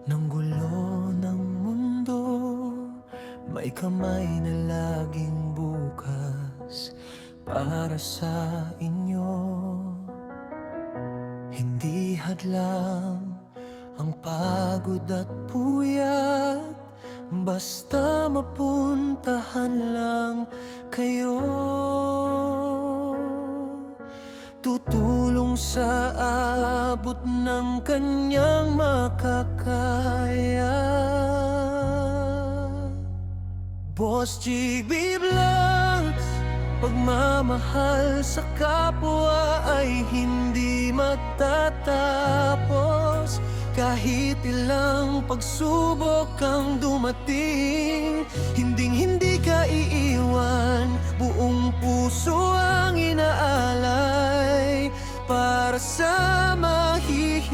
Ng gulo ng mundo, may kamay na laging bukas para sa inyo. Hindi hadlang ang pagod at puyat, basta mapuntahan lang kayo. Tutulong sa abot ng kanyang makakaya. Boss GB Vlogs, pagmamahal sa kapwa ay hindi matatapos. Kahit ilang pagsubok ang dumating, hinding-hindi ka iiwan. Buong puso ang inaalay para sa mahihirap.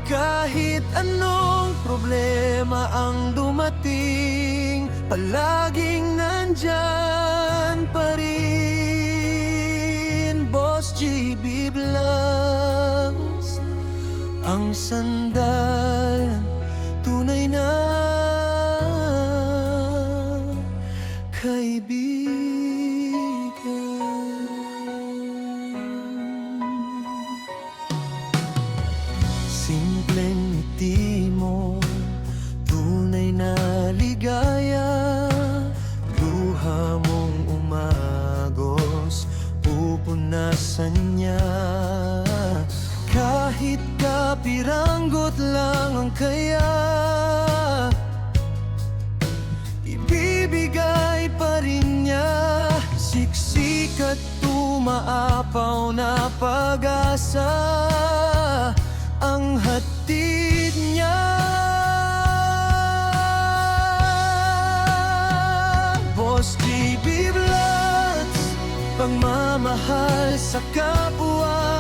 Kahit anong problema ang dumating, palaging nandyan pa rin. Boss GB Vlogs, ang sandalan, tunay na kaibigan. Simpleng ngiti mo, tunay na ligaya. Luha mong umagos, pupunasan niya. Kahit kapiranggot lang ang kaya, ibibigay pa rin niya. Siksik at tumaapaw na pag-asa ang hatid niya. Boss GB Vlogs, pagmamahal sa kapwa